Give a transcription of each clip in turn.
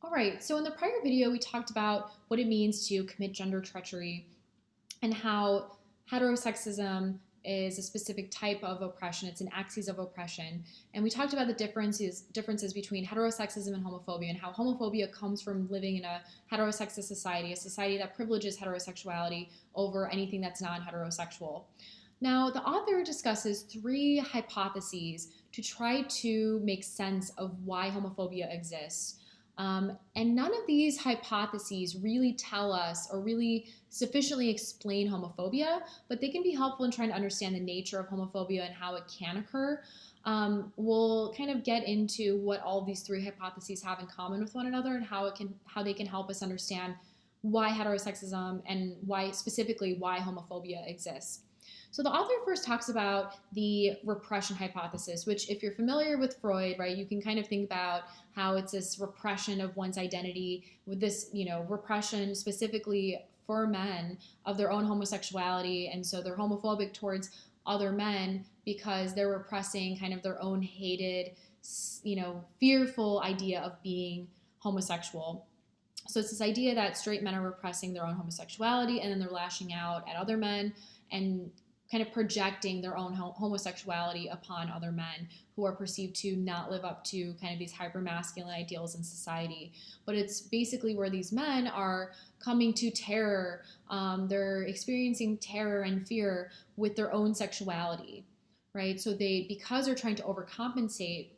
All right, so in the prior video, we talked about what it means to commit gender treachery and how heterosexism is a specific type of oppression. It's an axis of oppression. And we talked about the differences between heterosexism and homophobia, and how homophobia comes from living in a heterosexist society, a society that privileges heterosexuality over anything that's non-heterosexual. Now, the author discusses three hypotheses to try to make sense of why homophobia exists. And none of these hypotheses really tell us or really sufficiently explain homophobia, but they can be helpful in trying to understand the nature of homophobia and how it can occur. We'll kind of get into what all these three hypotheses have in common with one another and how they can help us understand why heterosexism and why homophobia exists. So the author first talks about the repression hypothesis, which if you're familiar with Freud, right, you can kind of think about how it's this repression of one's identity with this, repression specifically for men of their own homosexuality. And so they're homophobic towards other men because they're repressing kind of their own hated, fearful idea of being homosexual. So it's this idea that straight men are repressing their own homosexuality and then they're lashing out at other men and kind of projecting their own homosexuality upon other men who are perceived to not live up to kind of these hyper-masculine ideals in society. But it's basically where these men are coming to terror. They're experiencing terror and fear with their own sexuality, right? So because they're trying to overcompensate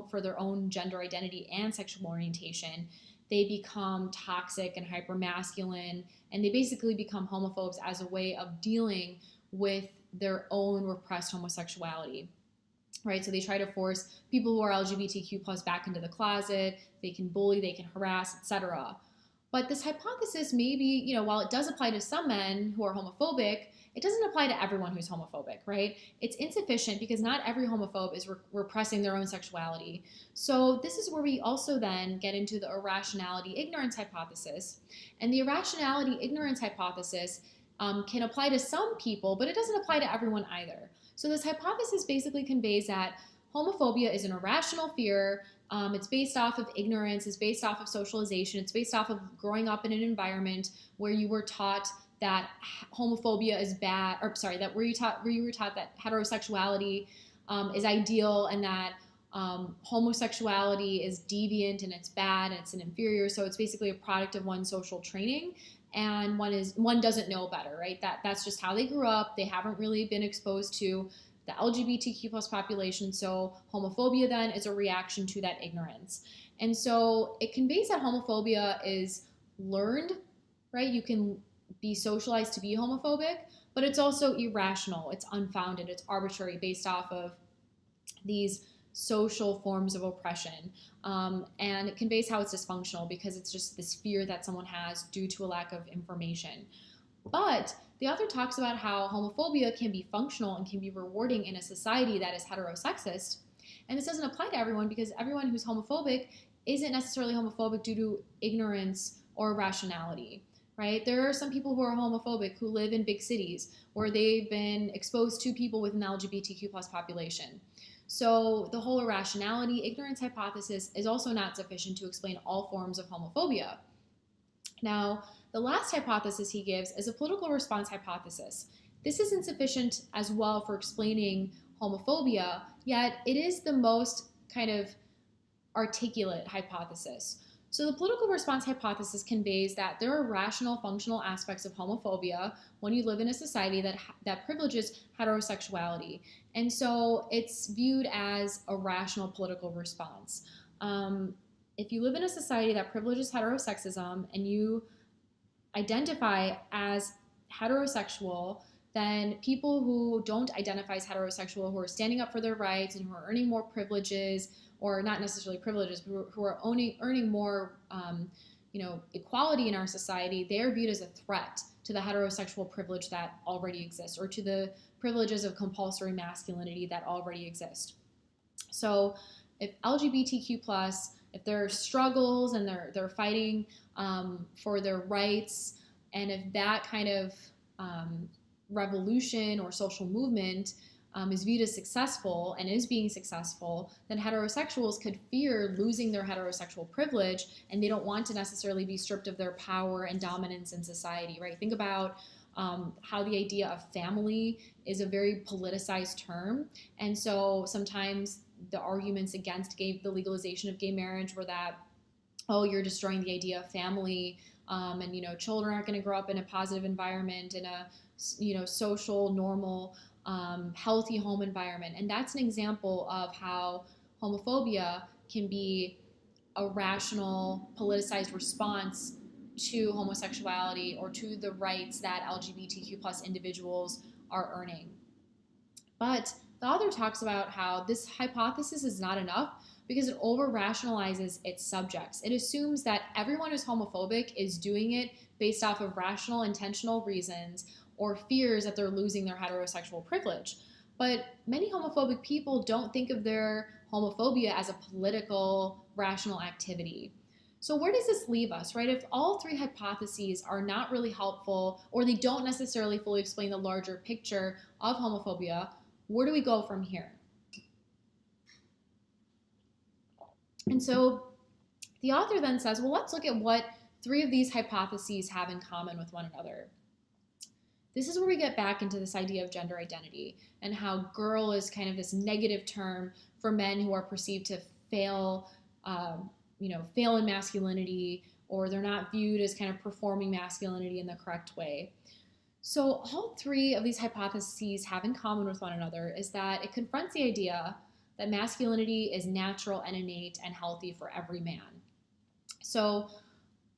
for their own gender identity and sexual orientation, they become toxic and hyper-masculine, and they basically become homophobes as a way of dealing with their own repressed homosexuality, right? So they try to force people who are LGBTQ plus back into the closet. They can bully, they can harass, etc. But this hypothesis maybe, while it does apply to some men who are homophobic, it doesn't apply to everyone who's homophobic, right? It's insufficient because not every homophobe is repressing their own sexuality. So this is where we also then get into the irrationality ignorance hypothesis. And the irrationality ignorance hypothesis can apply to some people, but it doesn't apply to everyone either. So this hypothesis basically conveys that homophobia is an irrational fear. It's based off of ignorance. It's based off of socialization. It's based off of growing up in an environment where you were taught that homophobia is bad, where you were taught that heterosexuality is ideal and that homosexuality is deviant and it's bad and it's an inferior. So it's basically a product of one's social training. And one doesn't know better, right? That's just how they grew up. They haven't really been exposed to the LGBTQ plus population. So homophobia then is a reaction to that ignorance. And so it conveys that homophobia is learned, right? You can be socialized to be homophobic, but it's also irrational. It's unfounded. It's arbitrary based off of these social forms of oppression. And it conveys how it's dysfunctional because it's just this fear that someone has due to a lack of information. But the author talks about how homophobia can be functional and can be rewarding in a society that is heterosexist. And this doesn't apply to everyone because everyone who's homophobic isn't necessarily homophobic due to ignorance or irrationality, right? There are some people who are homophobic who live in big cities where they've been exposed to people with an LGBTQ plus population. So the whole irrationality ignorance hypothesis is also not sufficient to explain all forms of homophobia. Now, the last hypothesis he gives is a political response hypothesis. This isn't sufficient as well for explaining homophobia, yet it is the most kind of articulate hypothesis. So the political response hypothesis conveys that there are rational, functional aspects of homophobia when you live in a society that privileges heterosexuality. And so it's viewed as a rational political response. If you live in a society that privileges heterosexism and you identify as heterosexual, then people who don't identify as heterosexual, who are standing up for their rights and who are earning more privileges, or not necessarily privileges, but who are earning more equality in our society, they are viewed as a threat to the heterosexual privilege that already exists, or to the privileges of compulsory masculinity that already exist. So if LGBTQ+, if there are struggles and they're fighting for their rights, and if that kind of revolution or social movement is viewed as successful and is being successful, then heterosexuals could fear losing their heterosexual privilege, and they don't want to necessarily be stripped of their power and dominance in society, right? Think about how the idea of family is a very politicized term, and so sometimes the arguments against the legalization of gay marriage were that, oh, you're destroying the idea of family, and children aren't going to grow up in a positive environment, in a social, normal, healthy home environment. And that's an example of how homophobia can be a rational, politicized response to homosexuality or to the rights that LGBTQ plus individuals are earning. But the author talks about how this hypothesis is not enough because it over-rationalizes its subjects. It assumes that everyone who's homophobic is doing it based off of rational, intentional reasons or fears that they're losing their heterosexual privilege. But many homophobic people don't think of their homophobia as a political, rational activity. So where does this leave us, right? If all three hypotheses are not really helpful, or they don't necessarily fully explain the larger picture of homophobia, where do we go from here? And so the author then says, well, let's look at what three of these hypotheses have in common with one another. This is where we get back into this idea of gender identity and how girl is kind of this negative term for men who are perceived to fail in masculinity, or they're not viewed as kind of performing masculinity in the correct way. So all three of these hypotheses have in common with one another is that it confronts the idea that masculinity is natural and innate and healthy for every man. So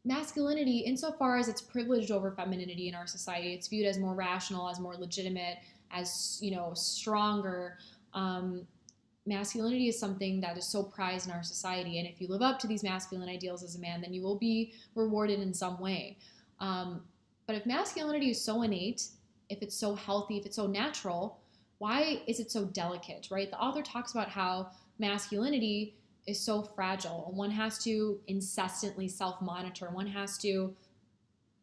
masculinity, insofar as it's privileged over femininity in our society, it's viewed as more rational, as more legitimate, as stronger. Masculinity is something that is so prized in our society, and if you live up to these masculine ideals as a man, then you will be rewarded in some way. But if masculinity is so innate, if it's so healthy, if it's so natural, why is it so delicate, right? The author talks about how masculinity is so fragile. One has to incessantly self-monitor. One has to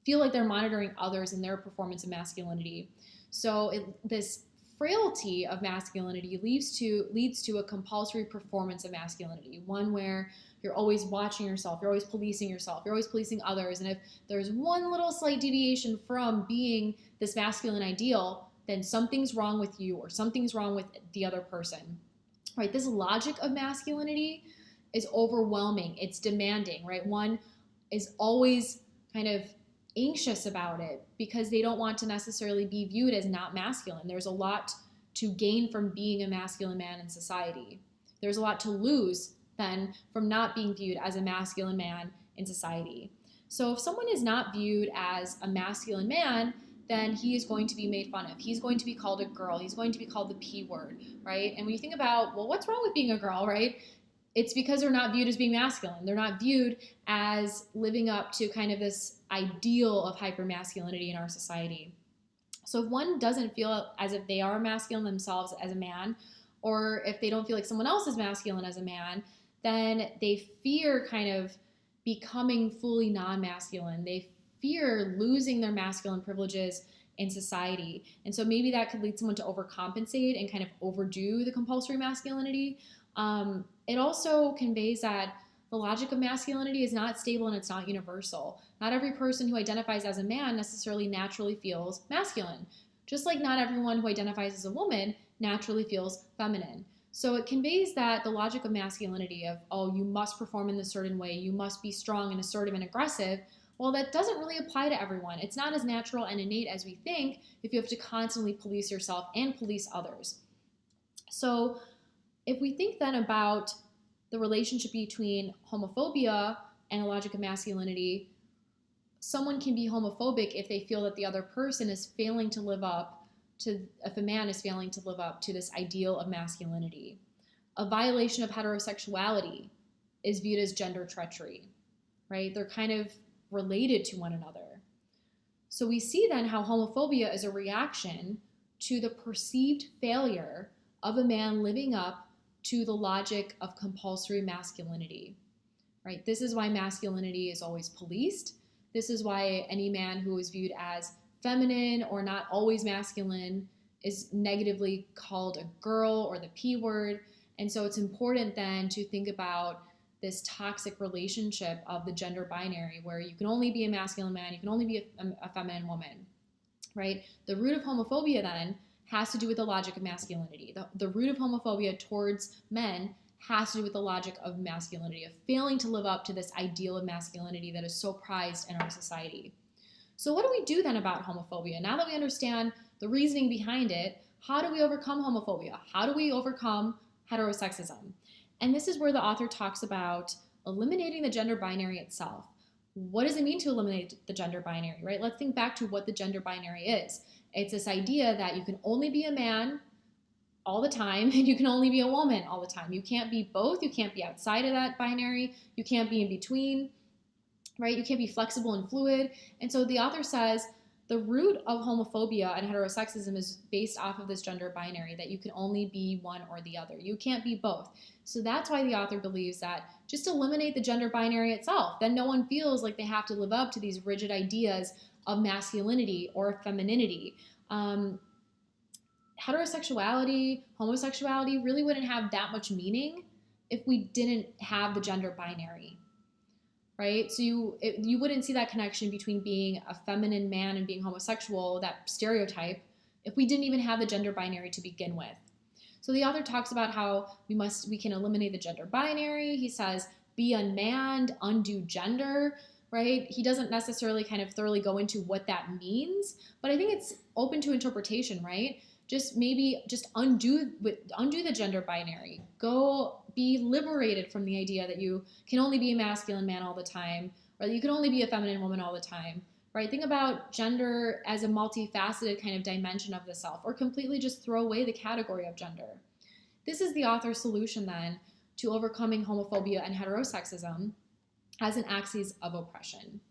feel like they're monitoring others in their performance of masculinity. So this frailty of masculinity leads to a compulsory performance of masculinity, one where you're always watching yourself, you're always policing yourself, you're always policing others, and if there's one little slight deviation from being this masculine ideal, then something's wrong with you or something's wrong with the other person, right? This logic of masculinity is overwhelming, it's demanding, right? One is always kind of anxious about it because they don't want to necessarily be viewed as not masculine. There's a lot to gain from being a masculine man in society. There's a lot to lose then from not being viewed as a masculine man in society. So if someone is not viewed as a masculine man, then he is going to be made fun of. He's going to be called a girl. He's going to be called the P word, right? And when you think about, well, what's wrong with being a girl, right? It's because they're not viewed as being masculine. They're not viewed as living up to kind of this ideal of hypermasculinity in our society. So if one doesn't feel as if they are masculine themselves as a man, or if they don't feel like someone else is masculine as a man, then they fear kind of becoming fully non-masculine. They fear losing their masculine privileges in society. And so maybe that could lead someone to overcompensate and kind of overdo the compulsory masculinity. It also conveys that the logic of masculinity is not stable and it's not universal. Not every person who identifies as a man necessarily naturally feels masculine, just like not everyone who identifies as a woman naturally feels feminine. So it conveys that the logic of masculinity of, oh, you must perform in this certain way, you must be strong and assertive and aggressive, well, that doesn't really apply to everyone. It's not as natural and innate as we think if you have to constantly police yourself and police others. So if we think then about the relationship between homophobia and a logic of masculinity, someone can be homophobic if they feel that the other person is failing to live up to, if a man is failing to live up to this ideal of masculinity. A violation of heterosexuality is viewed as gender treachery, right? They're kind of related to one another. So we see then how homophobia is a reaction to the perceived failure of a man living up to the logic of compulsory masculinity, right? This is why masculinity is always policed. This is why any man who is viewed as feminine or not always masculine is negatively called a girl or the P word. And so it's important then to think about this toxic relationship of the gender binary where you can only be a masculine man, you can only be a feminine woman, right? The root of homophobia then has to do with the logic of masculinity. The root of homophobia towards men has to do with the logic of masculinity, of failing to live up to this ideal of masculinity that is so prized in our society. So what do we do then about homophobia? Now that we understand the reasoning behind it, how do we overcome homophobia? How do we overcome heterosexism? And this is where the author talks about eliminating the gender binary itself. What does it mean to eliminate the gender binary, right? Let's think back to what the gender binary is. It's this idea that you can only be a man all the time and you can only be a woman all the time. You can't be both. You can't be outside of that binary. You can't be in between, right? You can't be flexible and fluid. And so the author says the root of homophobia and heterosexism is based off of this gender binary, that you can only be one or the other. You can't be both. So that's why the author believes that just eliminate the gender binary itself. Then no one feels like they have to live up to these rigid ideas of masculinity or femininity. Heterosexuality, homosexuality really wouldn't have that much meaning if we didn't have the gender binary, right? So you wouldn't see that connection between being a feminine man and being homosexual, that stereotype, if we didn't even have the gender binary to begin with. So the author talks about how we can eliminate the gender binary. He says, be unmanned, undo gender, right? He doesn't necessarily kind of thoroughly go into what that means, but I think it's open to interpretation, right? Just undo the gender binary. Go be liberated from the idea that you can only be a masculine man all the time, or that you can only be a feminine woman all the time, right? Think about gender as a multifaceted kind of dimension of the self, or completely just throw away the category of gender. This is the author's solution then to overcoming homophobia and heterosexism as an axis of oppression.